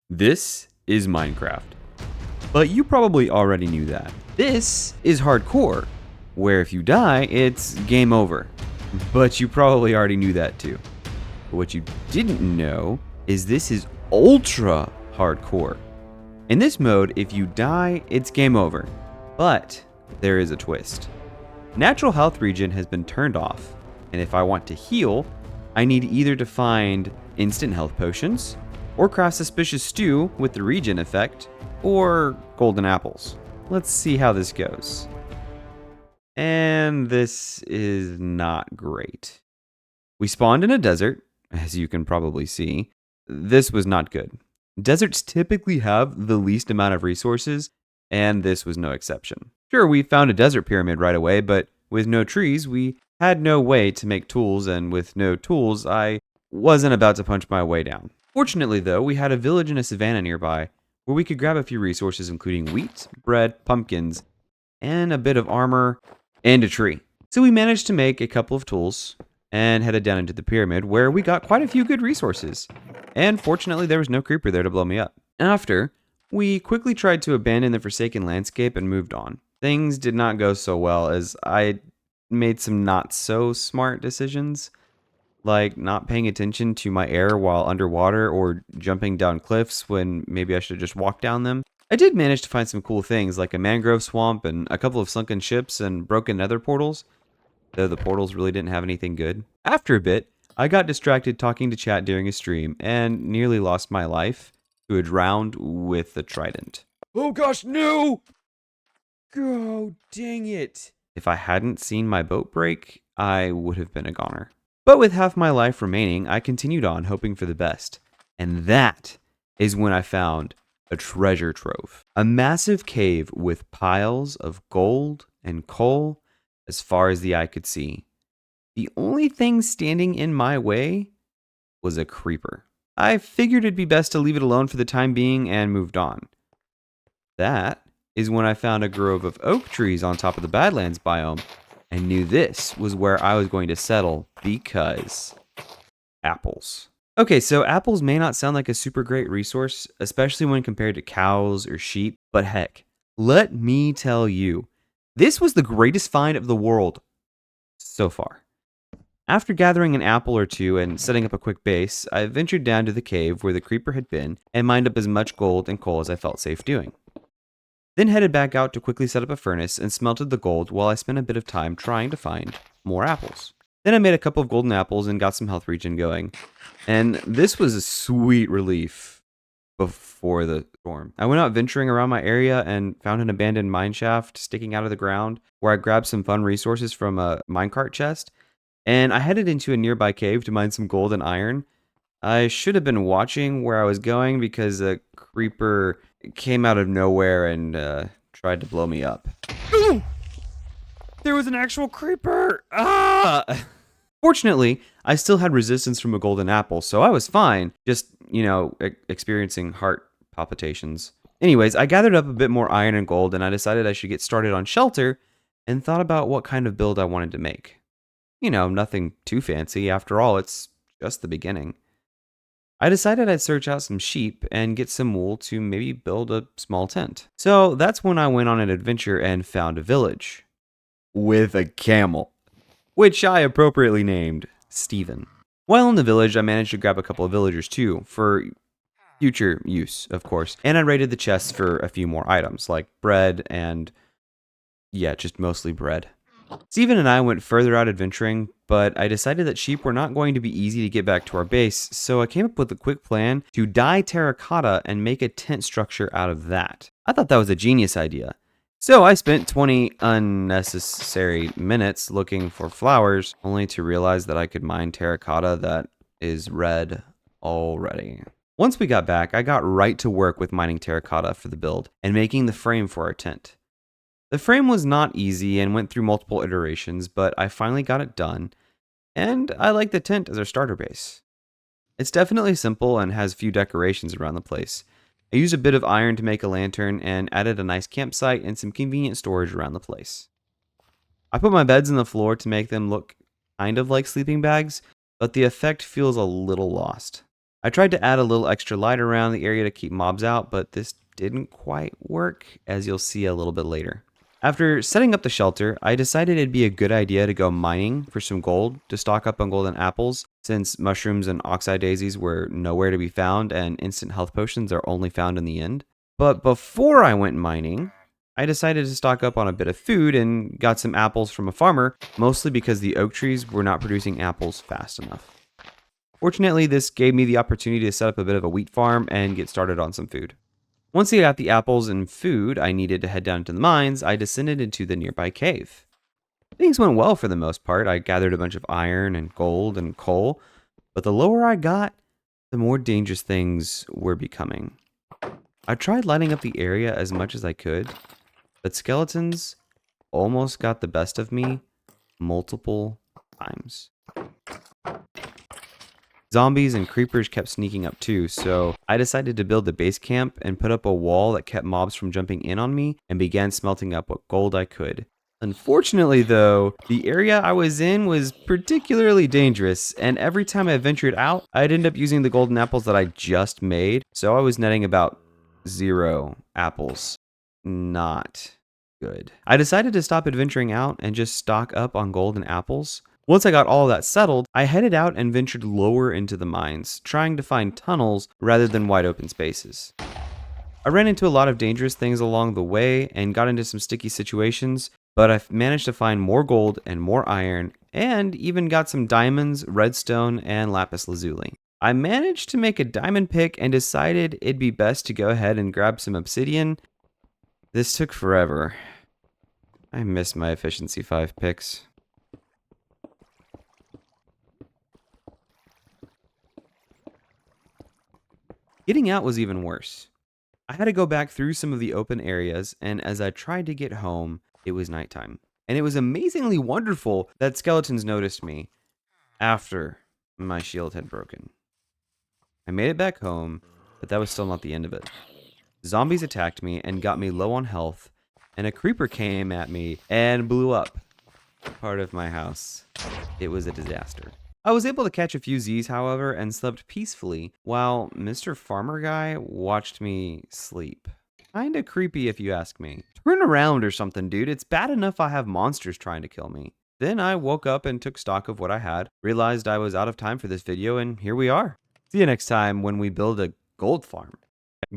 This is Minecraft. But you probably already knew that. This is hardcore, where if you die, it's game over. But you probably already knew that too. But what you didn't know is this is ultra hardcore. In this mode, if you die, it's game over. But there is a twist. Natural health regen has been turned off, and if I want to heal, I need either to find instant health potions, or craft suspicious stew with the regen effect, or golden apples. Let's see how this goes. And this is not great. We spawned in a desert, as you can probably see. This was not good. Deserts typically have the least amount of resources, and this was no exception. Sure, we found a desert pyramid right away, but with no trees, we had no way to make tools, and with no tools, I wasn't about to punch my way down. Fortunately, though, we had a village and a savannah nearby, where we could grab a few resources including wheat, bread, pumpkins, and a bit of armor, and a tree. So we managed to make a couple of tools, and headed down into the pyramid, where we got quite a few good resources. And fortunately, there was no creeper there to blow me up. After, we quickly tried to abandon the forsaken landscape and moved on. Things did not go so well, as I made some not so smart decisions, like not paying attention to my air while underwater or jumping down cliffs when maybe I should have just walked down them. I did manage to find some cool things like a mangrove swamp and a couple of sunken ships and broken nether portals, though the portals really didn't have anything good. After a bit, I got distracted talking to chat during a stream and nearly lost my life to a drowned with the trident. Oh gosh, no! Oh, dang it. If I hadn't seen my boat break, I would have been a goner. But with half my life remaining, I continued on, hoping for the best. And that is when I found a treasure trove. A massive cave with piles of gold and coal as far as the eye could see. The only thing standing in my way was a creeper. I figured it'd be best to leave it alone for the time being and moved on. That is when I found a grove of oak trees on top of the Badlands biome and knew this was where I was going to settle because apples. Okay, so apples may not sound like a super great resource, especially when compared to cows or sheep, but heck, let me tell you, this was the greatest find of the world so far. After gathering an apple or two and setting up a quick base, I ventured down to the cave where the creeper had been and mined up as much gold and coal as I felt safe doing. Then headed back out to quickly set up a furnace and smelted the gold while I spent a bit of time trying to find more apples. Then I made a couple of golden apples and got some health regen going. And this was a sweet relief before the storm. I went out venturing around my area and found an abandoned mine shaft sticking out of the ground where I grabbed some fun resources from a minecart chest. And I headed into a nearby cave to mine some gold and iron. I should have been watching where I was going because a creeper came out of nowhere and tried to blow me up. Ooh! There was an actual creeper! Ah! Fortunately, I still had resistance from a golden apple, so I was fine, just, experiencing heart palpitations. Anyways, I gathered up a bit more iron and gold, and I decided I should get started on shelter, and thought about what kind of build I wanted to make. Nothing too fancy. After all, it's just the beginning. I decided I'd search out some sheep and get some wool to maybe build a small tent. So that's when I went on an adventure and found a village. With a camel. Which I appropriately named Steven. While in the village, I managed to grab a couple of villagers too, for future use, of course. And I raided the chests for a few more items, like bread and, just mostly bread. Steven and I went further out adventuring, but I decided that sheep were not going to be easy to get back to our base, so I came up with a quick plan to dye terracotta and make a tent structure out of that. I thought that was a genius idea. So I spent 20 unnecessary minutes looking for flowers, only to realize that I could mine terracotta that is red already. Once we got back, I got right to work with mining terracotta for the build and making the frame for our tent. The frame was not easy and went through multiple iterations, but I finally got it done, and I like the tent as our starter base. It's definitely simple and has few decorations around the place. I used a bit of iron to make a lantern and added a nice campsite and some convenient storage around the place. I put my beds in the floor to make them look kind of like sleeping bags, but the effect feels a little lost. I tried to add a little extra light around the area to keep mobs out, but this didn't quite work, as you'll see a little bit later. After setting up the shelter, I decided it'd be a good idea to go mining for some gold to stock up on golden apples, since mushrooms and oxeye daisies were nowhere to be found and instant health potions are only found in the end. But before I went mining, I decided to stock up on a bit of food and got some apples from a farmer, mostly because the oak trees were not producing apples fast enough. Fortunately, this gave me the opportunity to set up a bit of a wheat farm and get started on some food. Once I got the apples and food I needed to head down to the mines, I descended into the nearby cave. Things went well for the most part. I gathered a bunch of iron and gold and coal, but the lower I got, the more dangerous things were becoming. I tried lighting up the area as much as I could, but skeletons almost got the best of me multiple times. Zombies and creepers kept sneaking up too, so I decided to build the base camp and put up a wall that kept mobs from jumping in on me and began smelting up what gold I could. Unfortunately though, the area I was in was particularly dangerous, and every time I ventured out, I'd end up using the golden apples that I just made, so I was netting about 0 apples. Not good. I decided to stop adventuring out and just stock up on golden apples. Once I got all that settled, I headed out and ventured lower into the mines, trying to find tunnels rather than wide open spaces. I ran into a lot of dangerous things along the way and got into some sticky situations, but I managed to find more gold and more iron, and even got some diamonds, redstone, and lapis lazuli. I managed to make a diamond pick and decided it'd be best to go ahead and grab some obsidian. This took forever. I miss my efficiency 5 picks. Getting out was even worse. I had to go back through some of the open areas, and as I tried to get home, it was nighttime. And it was amazingly wonderful that skeletons noticed me after my shield had broken. I made it back home, but that was still not the end of it. Zombies attacked me and got me low on health, and a creeper came at me and blew up part of my house. It was a disaster. I was able to catch a few Z's, however, and slept peacefully while Mr. Farmer Guy watched me sleep. Kinda creepy if you ask me. Turn around or something, dude. It's bad enough I have monsters trying to kill me. Then I woke up and took stock of what I had, realized I was out of time for this video, and here we are. See you next time when we build a gold farm.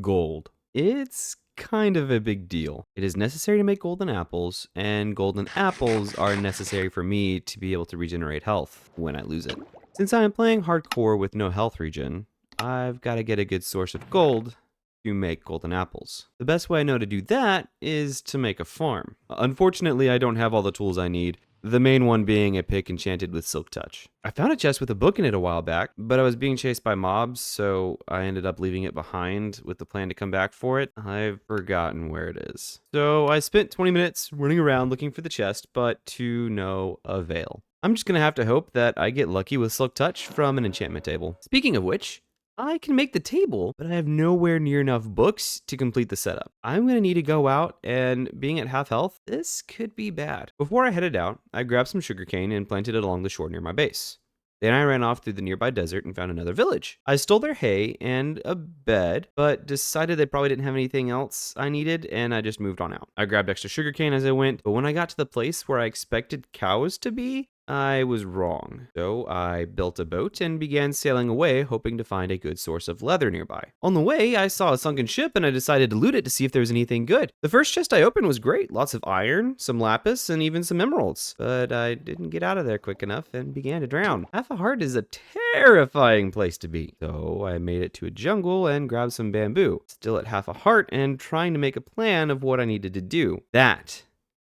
Gold. It's kind of a big deal. It is necessary to make golden apples, and golden apples are necessary for me to be able to regenerate health when I lose it. Since I am playing hardcore with no health regen, I've got to get a good source of gold to make golden apples. The best way I know to do that is to make a farm. Unfortunately, I don't have all the tools I need, the main one being a pick enchanted with silk touch. I found a chest with a book in it a while back, but I was being chased by mobs, so I ended up leaving it behind with the plan to come back for it. I've forgotten where it is. So I spent 20 minutes running around looking for the chest, but to no avail. I'm just gonna have to hope that I get lucky with silk touch from an enchantment table. Speaking of which, I can make the table, but I have nowhere near enough books to complete the setup. I'm going to need to go out, and being at half health, this could be bad. Before I headed out, I grabbed some sugarcane and planted it along the shore near my base. Then I ran off through the nearby desert and found another village. I stole their hay and a bed, but decided they probably didn't have anything else I needed, and I just moved on out. I grabbed extra sugarcane as I went, but when I got to the place where I expected cows to be, I was wrong. So I built a boat and began sailing away, hoping to find a good source of leather nearby. On the way, I saw a sunken ship and I decided to loot it to see if there was anything good. The first chest I opened was great. Lots of iron, some lapis, and even some emeralds. But I didn't get out of there quick enough and began to drown. Half a heart is a terrifying place to be. So I made it to a jungle and grabbed some bamboo. Still at half a heart and trying to make a plan of what I needed to do. That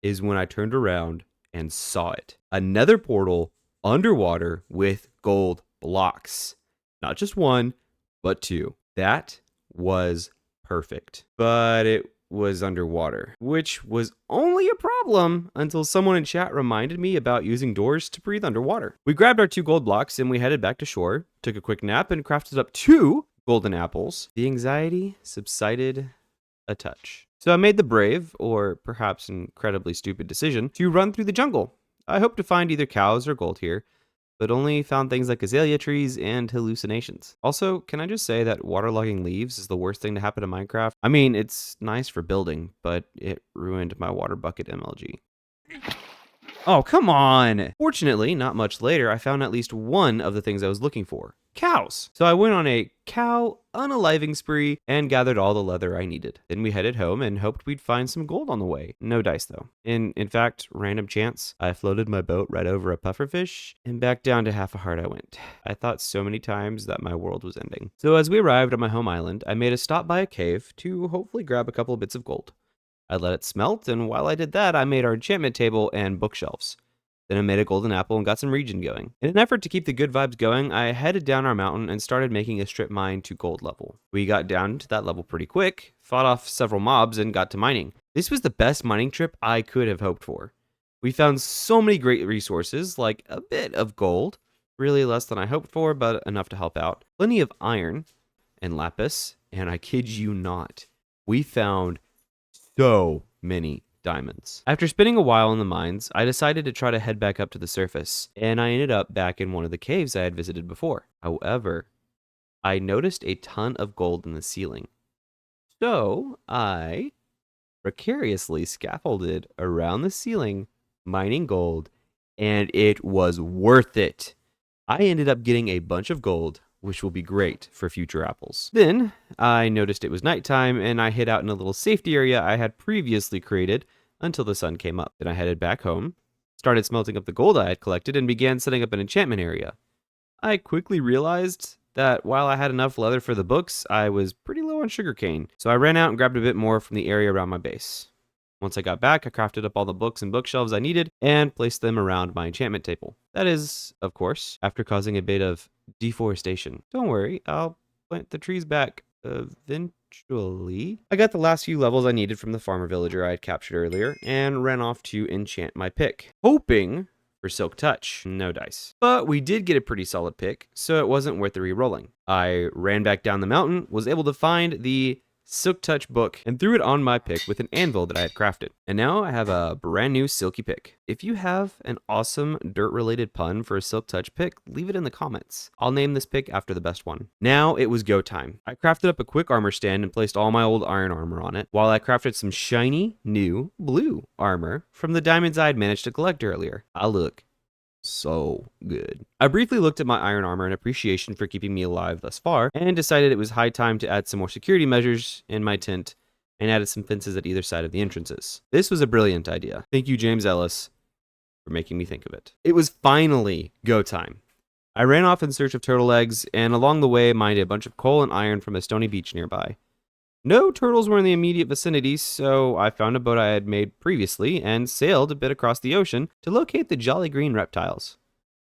is when I turned around and saw it. A nether portal underwater with gold blocks. Not just one, but 2. That was perfect. But it was underwater, which was only a problem until someone in chat reminded me about using doors to breathe underwater. We grabbed our 2 gold blocks and we headed back to shore, took a quick nap, and crafted up 2 golden apples. The anxiety subsided a touch. So I made the brave, or perhaps incredibly stupid decision, to run through the jungle. I hope to find either cows or gold here, but only found things like azalea trees and hallucinations. Also, can I just say that waterlogging leaves is the worst thing to happen to Minecraft? I mean, it's nice for building, but it ruined my water bucket MLG. Oh, come on! Fortunately, not much later, I found at least one of the things I was looking for. Cows! So I went on a cow unaliving spree and gathered all the leather I needed. Then we headed home and hoped we'd find some gold on the way. No dice, though. In fact, random chance, I floated my boat right over a pufferfish, and back down to half a heart I went. I thought so many times that my world was ending. So as we arrived on my home island, I made a stop by a cave to hopefully grab a couple of bits of gold. I let it smelt, and while I did that, I made our enchantment table and bookshelves. Then I made a golden apple and got some regen going. In an effort to keep the good vibes going, I headed down our mountain and started making a strip mine to gold level. We got down to that level pretty quick, fought off several mobs, and got to mining. This was the best mining trip I could have hoped for. We found so many great resources, like a bit of gold, really less than I hoped for, but enough to help out. Plenty of iron and lapis, and I kid you not, we found so many diamonds. After spending a while in the mines, I decided to try to head back up to the surface, and I ended up back in one of the caves I had visited before. However, I noticed a ton of gold in the ceiling. So I precariously scaffolded around the ceiling, mining gold, and it was worth it. I ended up getting a bunch of gold, which will be great for future apples. Then I noticed it was nighttime, and I hid out in a little safety area I had previously created until the sun came up. Then I headed back home, started smelting up the gold I had collected, and began setting up an enchantment area. I quickly realized that while I had enough leather for the books, I was pretty low on sugarcane, so I ran out and grabbed a bit more from the area around my base. Once I got back, I crafted up all the books and bookshelves I needed and placed them around my enchantment table. That is, of course, after causing a bit of deforestation. Don't worry, I'll plant the trees back eventually. I got the last few levels I needed from the farmer villager I had captured earlier and ran off to enchant my pick, hoping for Silk Touch. No dice. But we did get a pretty solid pick, so it wasn't worth the re-rolling. I ran back down the mountain, was able to find the Silk Touch book, and threw it on my pick with an anvil that I had crafted. And now I have a brand new silky pick. If you have an awesome dirt-related pun for a Silk Touch pick, leave it in the comments. I'll name this pick after the best one. Now it was go time. I crafted up a quick armor stand and placed all my old iron armor on it, while I crafted some shiny, new, blue armor from the diamonds I had managed to collect earlier. I look so good. I briefly looked at my iron armor in appreciation for keeping me alive thus far, and decided it was high time to add some more security measures in my tent, and added some fences at either side of the entrances. This was a brilliant idea. Thank you, James Ellis, for making me think of it. It was finally go time. I ran off in search of turtle eggs, and along the way mined a bunch of coal and iron from a stony beach nearby. No turtles were in the immediate vicinity, so I found a boat I had made previously and sailed a bit across the ocean to locate the jolly green reptiles.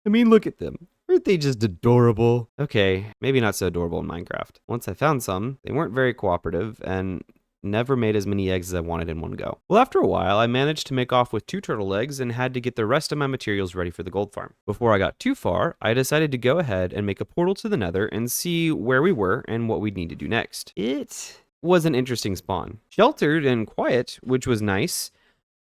I mean, look at them. Aren't they just adorable? Okay, maybe not so adorable in Minecraft. Once I found some, they weren't very cooperative and never made as many eggs as I wanted in one go. Well, after a while, I managed to make off with 2 turtle eggs and had to get the rest of my materials ready for the gold farm. Before I got too far, I decided to go ahead and make a portal to the Nether and see where we were and what we'd need to do next. It was an interesting spawn. Sheltered and quiet, which was nice,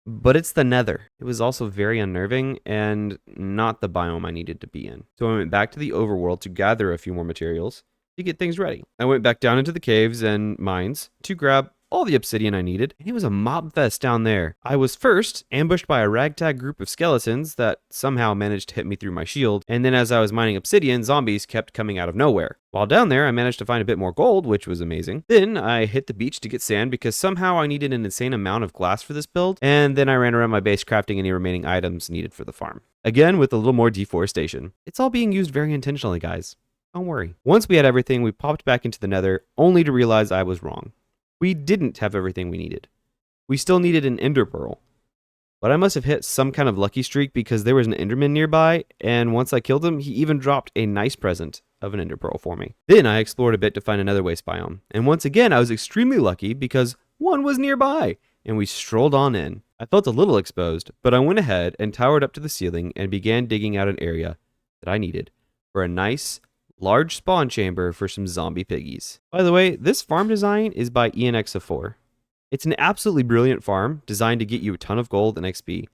but it's the Nether. It was also very unnerving and not the biome I needed to be in. So I went back to the overworld to gather a few more materials to get things ready. I went back down into the caves and mines to grab all the obsidian I needed, and it was a mob fest down there. I was first ambushed by a ragtag group of skeletons that somehow managed to hit me through my shield, and then as I was mining obsidian, zombies kept coming out of nowhere. While down there, I managed to find a bit more gold, which was amazing. Then I hit the beach to get sand because somehow I needed an insane amount of glass for this build, and then I ran around my base crafting any remaining items needed for the farm. Again, with a little more deforestation. It's all being used very intentionally, guys. Don't worry. Once we had everything, we popped back into the Nether, only to realize I was wrong. We didn't have everything we needed. We still needed an ender pearl. But I must have hit some kind of lucky streak because there was an enderman nearby, and once I killed him, he even dropped a nice present of an ender pearl for me. Then I explored a bit to find another waste biome, and once again I was extremely lucky because one was nearby, and we strolled on in. I felt a little exposed, but I went ahead and towered up to the ceiling and began digging out an area that I needed for a nice, large spawn chamber for some zombie piggies. By the way, this farm design is by ENX4. It's an absolutely brilliant farm designed to get you a ton of gold and XP.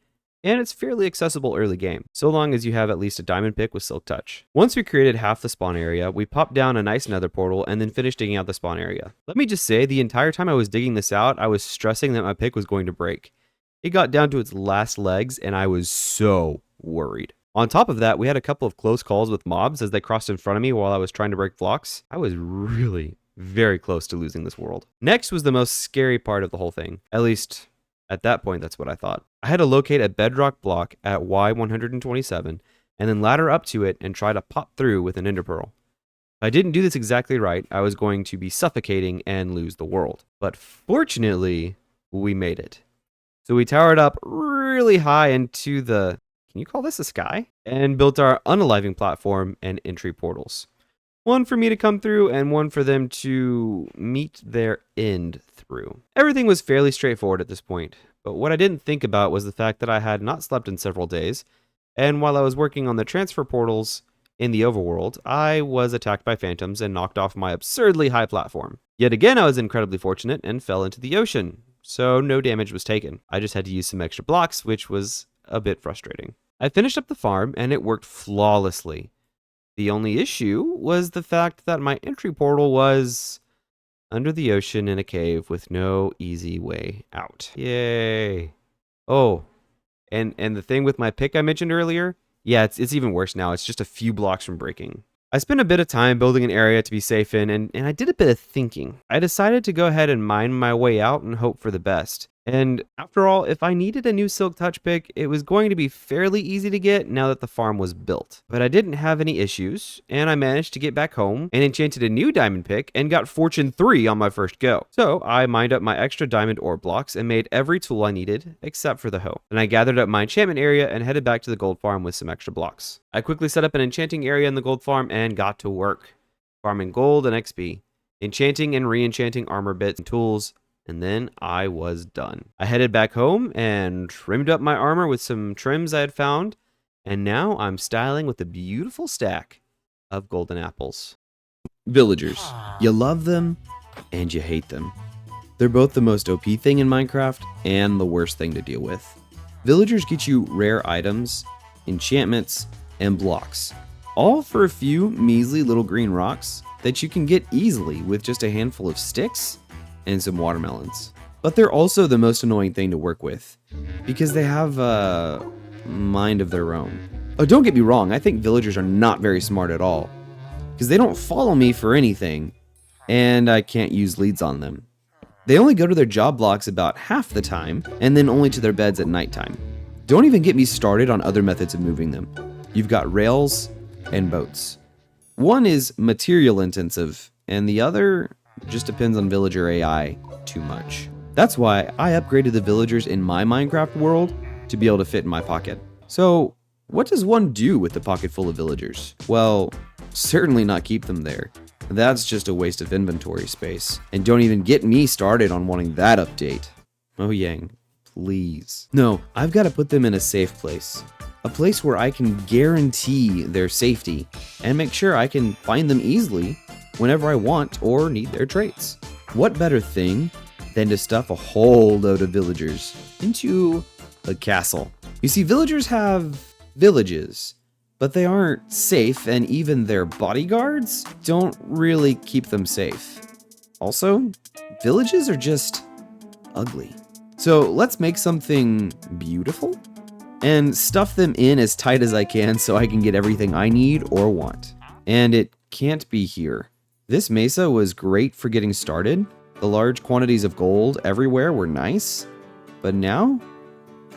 and it's fairly accessible early game, so long as you have at least a diamond pick with Silk Touch. Once we created half the spawn area, we popped down a nice nether portal and then finished digging out the spawn area. Let me just say, the entire time I was digging this out, I was stressing that my pick was going to break. It got down to its last legs, and I was so worried. On top of that, we had a couple of close calls with mobs as they crossed in front of me while I was trying to break blocks. I was really very close to losing this world. Next was the most scary part of the whole thing. At least, at that point, that's what I thought. I had to locate a bedrock block at Y127 and then ladder up to it and try to pop through with an ender pearl. If I didn't do this exactly right, I was going to be suffocating and lose the world. But fortunately, we made it. So we towered up really high into the, can you call this a sky? And built our unaliving platform and entry portals. One for me to come through and one for them to meet their end through. Everything was fairly straightforward at this point, but what I didn't think about was the fact that I had not slept in several days, and while I was working on the transfer portals in the overworld, I was attacked by phantoms and knocked off my absurdly high platform. Yet again, I was incredibly fortunate and fell into the ocean, so no damage was taken. I just had to use some extra blocks, which was a bit frustrating. I finished up the farm and it worked flawlessly. The only issue was the fact that my entry portal was under the ocean in a cave with no easy way out. Yay. Oh, and the thing with my pick I mentioned earlier, yeah, it's even worse now. It's just a few blocks from breaking. I spent a bit of time building an area to be safe in, and I did a bit of thinking. I decided to go ahead and mine my way out and hope for the best. And after all, if I needed a new Silk Touch pick, it was going to be fairly easy to get now that the farm was built. But I didn't have any issues, and I managed to get back home and enchanted a new diamond pick and got Fortune 3 on my first go. So I mined up my extra diamond ore blocks and made every tool I needed except for the hoe. Then I gathered up my enchantment area and headed back to the gold farm with some extra blocks. I quickly set up an enchanting area in the gold farm and got to work, farming gold and XP, enchanting and re-enchanting armor bits and tools, and then I was done. I headed back home and trimmed up my armor with some trims I had found, and now I'm styling with a beautiful stack of golden apples. Villagers. You love them and you hate them. They're both the most OP thing in Minecraft and the worst thing to deal with. Villagers get you rare items, enchantments, and blocks, all for a few measly little green rocks that you can get easily with just a handful of sticks and some watermelons. But they're also the most annoying thing to work with, because they have a mind of their own. Oh, don't get me wrong, I think villagers are not very smart at all, because they don't follow me for anything, and I can't use leads on them. They only go to their job blocks about half the time, and then only to their beds at nighttime. Don't even get me started on other methods of moving them. You've got rails and boats. One is material intensive, and the other just depends on villager AI too much. That's why I upgraded the villagers in my Minecraft world to be able to fit in my pocket. So, what does one do with the pocket full of villagers? Well, certainly not keep them there. That's just a waste of inventory space. And don't even get me started on wanting that update. Oh Yang, please. No, I've got to put them in a safe place. A place where I can guarantee their safety and make sure I can find them easily whenever I want or need their traits. What better thing than to stuff a whole load of villagers into a castle? You see, villagers have villages, but they aren't safe, and even their bodyguards don't really keep them safe. Also, villages are just ugly. So let's make something beautiful and stuff them in as tight as I can so I can get everything I need or want. And it can't be here. This mesa was great for getting started. The large quantities of gold everywhere were nice, but now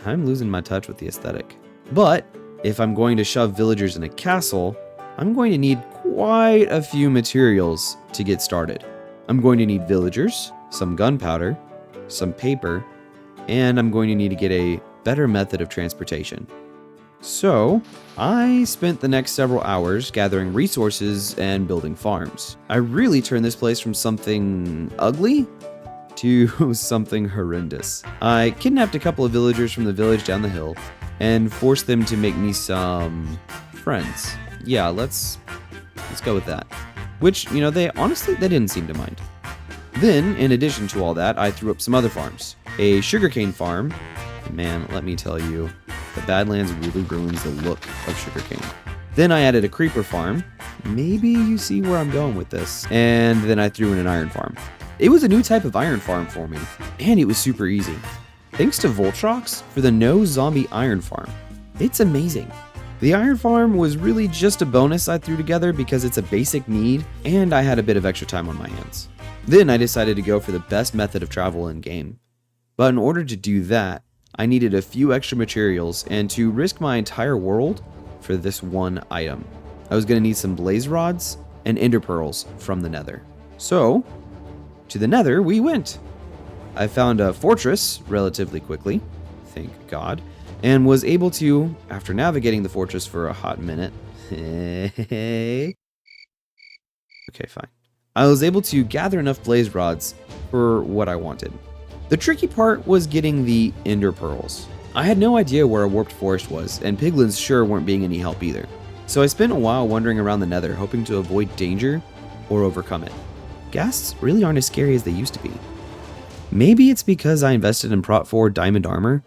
I'm losing my touch with the aesthetic. But if I'm going to shove villagers in a castle, I'm going to need quite a few materials to get started. I'm going to need villagers, some gunpowder, some paper, and I'm going to need to get a better method of transportation. So, I spent the next several hours gathering resources and building farms. I really turned this place from something ugly to something horrendous. I kidnapped a couple of villagers from the village down the hill and forced them to make me some friends. Yeah, let's go with that. Which, you know, they didn't seem to mind. Then, in addition to all that, I threw up some other farms. A sugarcane farm. Man, let me tell you, The Badlands really ruins the look of sugarcane. Then I added a creeper farm. Maybe you see where I'm going with this. And then I threw in an iron farm. It was a new type of iron farm for me, and it was super easy. Thanks to Voltrox for the no zombie iron farm. It's amazing. The iron farm was really just a bonus I threw together because it's a basic need, and I had a bit of extra time on my hands. Then I decided to go for the best method of travel in game. But in order to do that, I needed a few extra materials and to risk my entire world for this one item. I was going to need some blaze rods and ender pearls from the Nether. So, to the Nether we went. I found a fortress relatively quickly, thank God, and was able to, after navigating the fortress for a hot minute, okay, fine. I was able to gather enough blaze rods for what I wanted. The tricky part was getting the ender pearls. I had no idea where a warped forest was, and piglins sure weren't being any help either. So I spent a while wandering around the Nether, hoping to avoid danger or overcome it. Ghasts really aren't as scary as they used to be. Maybe it's because I invested in Prot 4 diamond armor,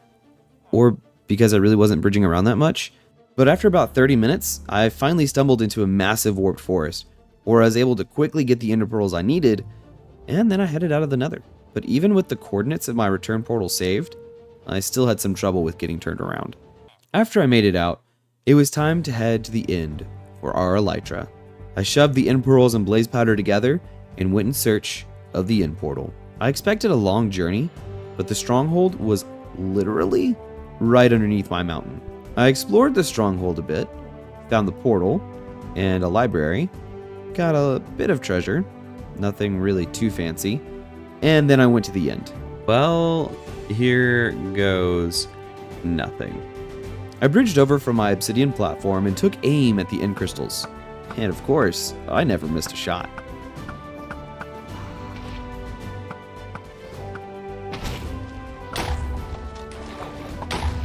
or because I really wasn't bridging around that much, but after about 30 minutes, I finally stumbled into a massive warped forest, where I was able to quickly get the ender pearls I needed, and then I headed out of the Nether. But even with the coordinates of my return portal saved, I still had some trouble with getting turned around. After I made it out, it was time to head to the end for our elytra. I shoved the end pearls and blaze powder together and went in search of the end portal. I expected a long journey, but the stronghold was literally right underneath my mountain. I explored the stronghold a bit, found the portal and a library, got a bit of treasure, nothing really too fancy, and then I went to the end. Well, here goes nothing. I bridged over from my obsidian platform and took aim at the end crystals. And of course, I never missed a shot.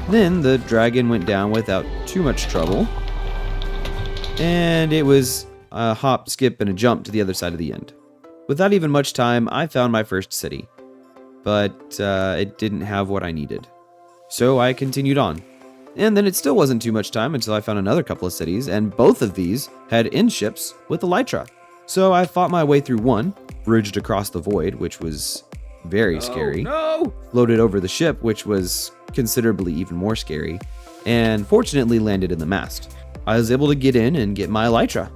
Then the dragon went down without too much trouble. And it was a hop, skip, and a jump to the other side of the end. Without even much time, I found my first city. But it didn't have what I needed. So I continued on. And then it still wasn't too much time until I found another couple of cities, and both of these had end ships with elytra. So I fought my way through one, bridged across the void, which was very scary. No! Floated over the ship, which was considerably even more scary, and fortunately landed in the mast. I was able to get in and get my elytra.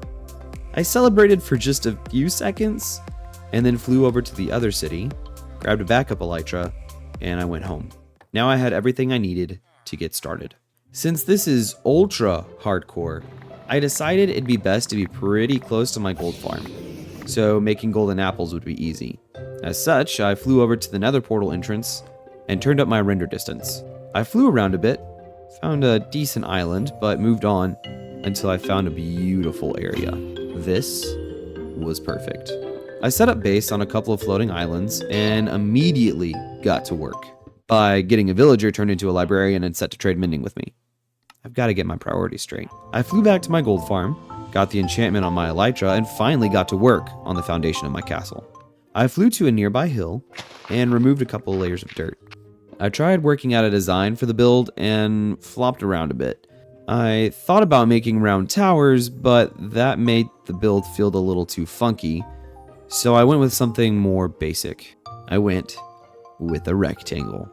I celebrated for just a few seconds, and then flew over to the other city, grabbed a backup elytra, and I went home. Now I had everything I needed to get started. Since this is ultra hardcore, I decided it'd be best to be pretty close to my gold farm, so making golden apples would be easy. As such, I flew over to the Nether portal entrance and turned up my render distance. I flew around a bit, found a decent island, but moved on until I found a beautiful area. This was perfect. I set up base on a couple of floating islands and immediately got to work by getting a villager turned into a librarian and set to trade mending with me. I've got to get my priorities straight. I flew back to my gold farm, got the enchantment on my elytra, and finally got to work on the foundation of my castle. I flew to a nearby hill and removed a couple of layers of dirt. I tried working out a design for the build and flopped around a bit. I thought about making round towers, but that made the build feel a little too funky, so I went with something more basic. I went with a rectangle.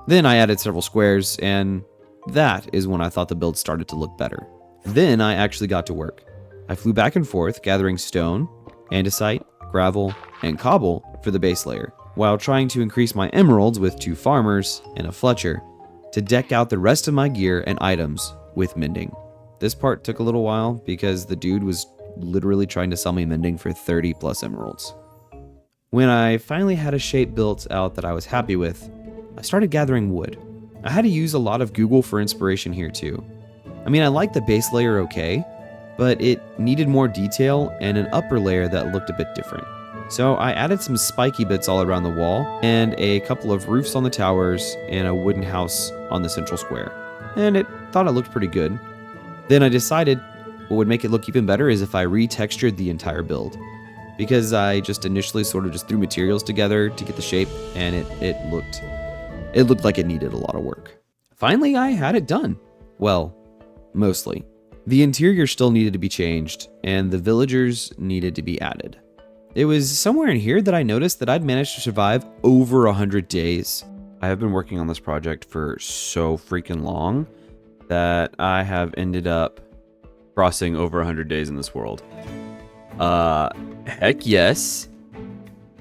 Then I added several squares, and that is when I thought the build started to look better. Then I actually got to work. I flew back and forth gathering stone, andesite, gravel, and cobble for the base layer, while trying to increase my emeralds with 2 farmers and a Fletcher to deck out the rest of my gear and items with mending. This part took a little while because the dude was literally trying to sell me mending for 30 plus emeralds. When I finally had a shape built out that I was happy with, I started gathering wood. I had to use a lot of Google for inspiration here too. I mean, I liked the base layer okay, but it needed more detail and an upper layer that looked a bit different. So I added some spiky bits all around the wall and a couple of roofs on the towers and a wooden house on the central square. And thought it looked pretty good. Then I decided what would make it look even better is if I retextured the entire build, because I just initially sort of just threw materials together to get the shape, and it looked like it needed a lot of work. finally I had it done. Well, mostly. The interior still needed to be changed, and the villagers needed to be added. It was somewhere in here that I noticed that I'd managed to survive over 100 days. I have been working on this project for so freaking long that I have ended up crossing over 100 days in this world. Heck yes.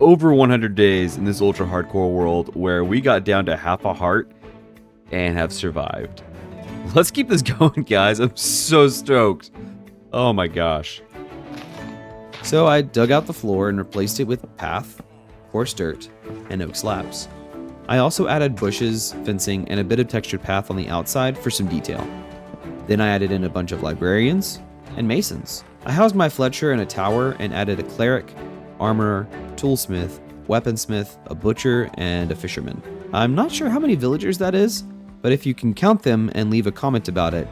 Over 100 days in this ultra hardcore world where we got down to half a heart and have survived. Let's keep this going, guys. I'm so stoked. Oh my gosh. So I dug out the floor and replaced it with path, coarse dirt, and oak slabs. I also added bushes, fencing, and a bit of textured path on the outside for some detail. Then I added in a bunch of librarians and masons. I housed my Fletcher in a tower and added a cleric, armorer, toolsmith, weaponsmith, a butcher, and a fisherman. I'm not sure how many villagers that is, but if you can count them and leave a comment about it,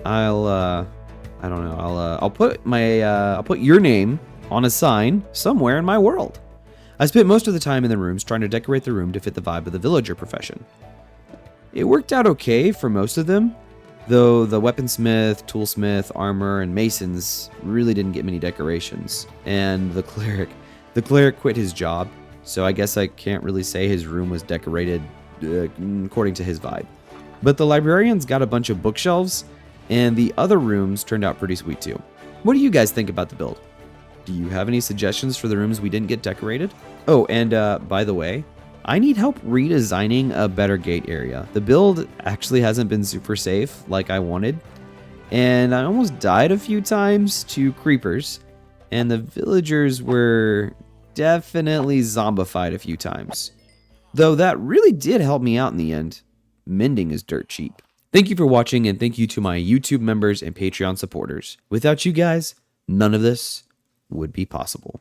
I'll put your name on a sign somewhere in my world. I spent most of the time in the rooms trying to decorate the room to fit the vibe of the villager profession. It worked out okay for most of them, though the weaponsmith, toolsmith, armor, and masons really didn't get many decorations. And the cleric quit his job, so I guess I can't really say his room was decorated according to his vibe. But the librarians got a bunch of bookshelves, and the other rooms turned out pretty sweet too. What do you guys think about the build? Do you have any suggestions for the rooms we didn't get decorated? Oh, and by the way, I need help redesigning a better gate area. The build actually hasn't been super safe like I wanted, and I almost died a few times to creepers, and the villagers were definitely zombified a few times. Though that really did help me out in the end. Mending is dirt cheap. Thank you for watching, and thank you to my YouTube members and Patreon supporters. Without you guys, none of this would be possible.